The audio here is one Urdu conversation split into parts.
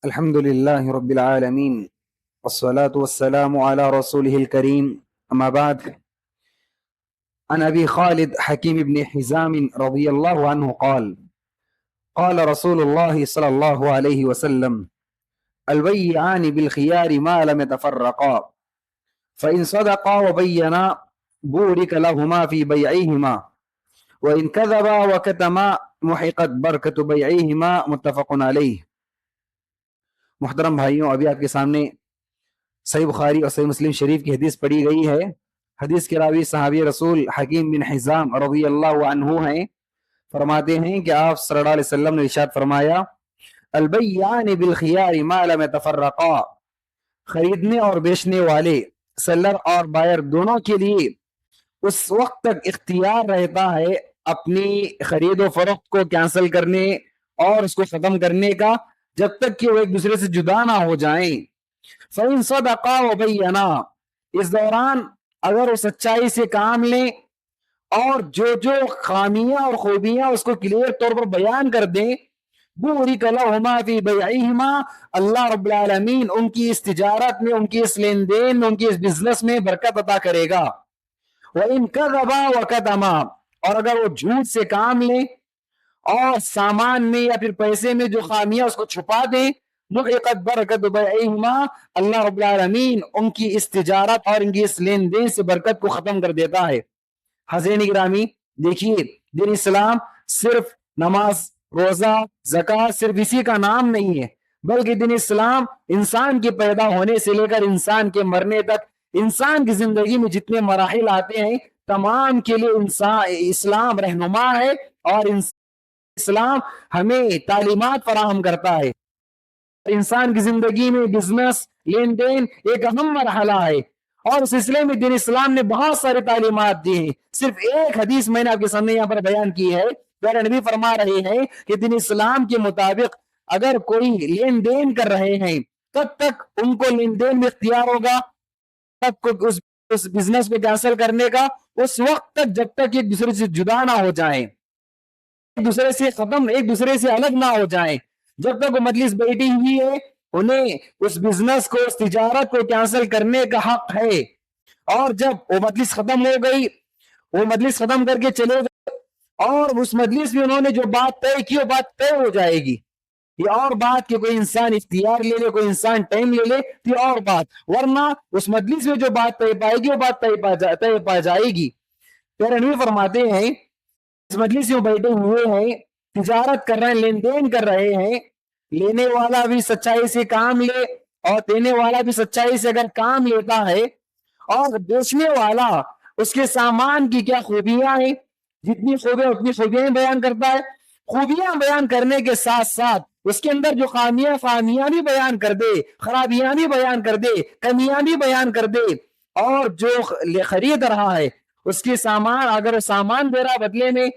الحمد لله رب العالمين والصلاة والسلام على رسوله الكريم أما بعد. عن أبي خالد حكيم بن حزام رضي الله عنه قال قال رسول الله صلى الله عليه وسلم البيعان بالخيار ما لم يتفرقا فإن صدقا وبينا بورك لهما في بيعهما وإن كذبا وكتما محقت بركة بيعهما متفق عليه. محترم بھائیوں، ابھی آپ کے سامنے صحیح بخاری اور صحیح مسلم شریف کی حدیث پڑھی گئی ہے. حدیث کے راوی صحابی رسول حکیم بن حزام رضی اللہ عنہ ہیں. فرماتے ہیں کہ آپ صلی اللہ علیہ وسلم نے ارشاد فرمایا البیعان بالخیار ما لم يتفرقا، خریدنے اور بیچنے والے سیلر اور بائر دونوں کے لیے اس وقت تک اختیار رہتا ہے اپنی خرید و فروخت کو کینسل کرنے اور اس کو ختم کرنے کا، جب تک کہ وہ ایک دوسرے سے جدا نہ ہو جائیں. فَإِن صَدَقَا وَبَيَّنَا، اس دوران اگر وہ سچائی سے کام لیں اور جو خامیاں اور خوبیاں اس کو کلیئر طور پر بیان کر دیں، بُورِكَ لَهُمَا فِي بَيْعِهِمَا، اللہ رب العالمین ان کی اس تجارت میں، ان کی اس لین دین میں، ان کی اس بزنس میں برکت عطا کرے گا. وَإِن كَذَبَا وَكَتَمَا، اور اگر وہ جھوٹ سے کام لیں اور سامان میں یا پھر پیسے میں جو خامیاں اس کو چھپا دیں، محقت برکت بیعہما، اللہ رب العالمین ان کی اس تجارت اور ان کی اس لین دین سے برکت کو ختم کر دیتا ہے. حضرین گرامی، دیکھیے دین اسلام صرف نماز، روزہ، زکوٰۃ صرف اسی کا نام نہیں ہے، بلکہ دین اسلام انسان کے پیدا ہونے سے لے کر انسان کے مرنے تک انسان کی زندگی میں جتنے مراحل آتے ہیں تمام کے لیے اسلام رہنما ہے، اور اسلام ہمیں تعلیمات فراہم کرتا ہے. انسان کی زندگی میں بزنس، لین دین ایک اہم مرحلہ ہے، اور اس سلسلے میں دین اسلام نے بہت سارے تعلیمات دی ہیں. صرف ایک حدیث میں نے آپ کے سامنے یہاں پر بیان کی ہے. پیارے نبی فرما رہے ہیں کہ دین اسلام کے مطابق اگر کوئی لین دین کر رہے ہیں، کب تک ان کو لین دین میں اختیار ہوگا، تب کو اس بزنس کو کینسل کرنے کا، اس وقت تک جب تک ایک دوسرے سے جدا نہ ہو جائیں، ایک دوسرے سے ختم، ایک دوسرے سے الگ نہ ہو جائیں. جب تک وہ مجلس بیٹھی ہوئی ہے انہیں اس بزنس کو، اس تجارت کو کینسل کرنے کا حق ہے، اور جب وہ مجلس ختم ہو گئی، وہ مجلس ختم کر کے چلے گئے اور اس مجلس میں انہوں نے جو بات طے کی وہ بات طے ہو جائے گی. یہ اور بات کہ کوئی انسان اختیار لے لے، کوئی انسان ٹائم لے لے، یہ اور بات، ورنہ اس مجلس میں جو بات طے پائے گی وہ بات طے پا جائے گی. پیارے نبی فرماتے ہیں اس مجلس میں بیٹھے ہوئے ہیں، تجارت کر رہے ہیں، لین دین کر رہے ہیں، لینے والا بھی سچائی سے کام لے اور دینے والا بھی سچائی سے اگر کام لیتا ہے، اور بیچنے والا اس کے سامان کی کیا خوبیاں ہیں، جتنی خوبیاں اتنی خوبیاں بیان کرتا ہے، خوبیاں بیان کرنے کے ساتھ ساتھ اس کے اندر جو خامیاں بھی بیان کر دے، خرابیاں بھی بیان کر دے، کمیاں بھی بیان کر دے، اور جو خرید رہا ہے اس کے سامان، اگر سامان دے رہا بدلے میں،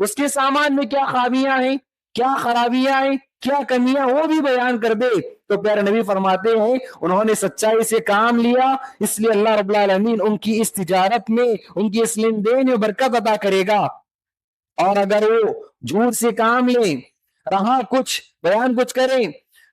اس کے سامان میں کیا خامیاں ہیں، کیا خرابیاں ہیں، کیا کمیاں، وہ بھی بیان کر دے. تو پیارے نبی فرماتے ہیں انہوں نے سچائی سے کام لیا، اس لیے اللہ رب العالمین ان کی اس تجارت میں، ان کی اس لین دین میں برکت عطا کرے گا. اور اگر وہ جھوٹ سے کام لیں، رہا کچھ بیان کچھ کریں،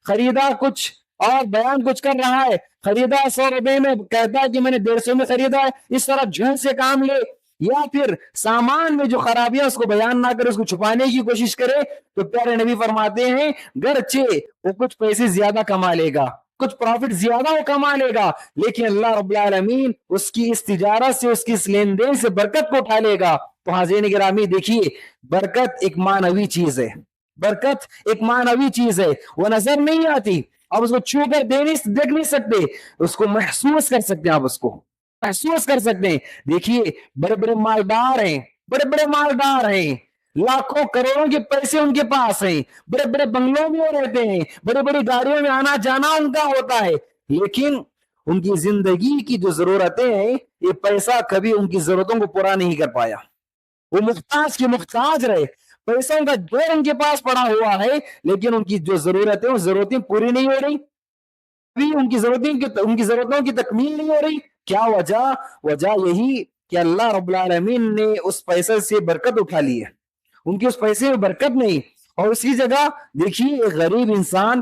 خریدا کچھ اور بیان کچھ کر رہا ہے، خریدا 100 روپے میں، کہتا ہے کہ میں نے 150 میں خریدا ہے، اس طرح جھوٹ سے کام لے، یا پھر سامان میں جو خرابیاں اس کو بیان نہ کرے، اس کو چھپانے کی کوشش کرے، تو پیارے نبی فرماتے ہیں گرچہ وہ کچھ پیسے زیادہ کما لے گا، کچھ پروفٹ زیادہ وہ کما لے گا، لیکن اللہ رب العالمین اس کی اس تجارت سے، اس کی اس لین دین سے برکت کو اٹھا لے گا. تو حاضرین گرامی دیکھیے، برکت ایک معنوی چیز ہے، برکت ایک معنوی چیز ہے، وہ نظر نہیں آتی، آپ اس کو چھو کر دیکھ نہیں سکتے، اس کو محسوس کر سکتے ہیں، آپ اس کو محسوس کر سکتے ہیں. دیکھیے بڑے بڑے مالدار ہیں، بڑے بڑے مالدار ہیں، لاکھوں کروڑوں کے پیسے ان کے پاس ہیں، بڑے بڑے بنگلوں میں وہ رہتے ہیں، بڑے بڑی گاڑیوں میں آنا جانا ان کا ہوتا ہے، لیکن ان کی زندگی کی جو ضرورتیں ہیں، یہ پیسہ کبھی ان کی ضرورتوں کو پورا نہیں کر پایا. وہ محتاج کے محتاج رہے، پیسوں کا دور ان کے پاس پڑا ہوا ہے، لیکن ان کی جو ضرورتیں، وہ ضرورتیں پوری نہیں ہو رہی، ان کی ضرورتوں کی تکمیل نہیں ہو رہی. کیا وجہ یہی کہ اللہ رب العالمین نے اس پیسے سے برکت اٹھا لی ہے، ان کی اس پیسے میں برکت نہیں. اور اسی جگہ دیکھیے ایک غریب انسان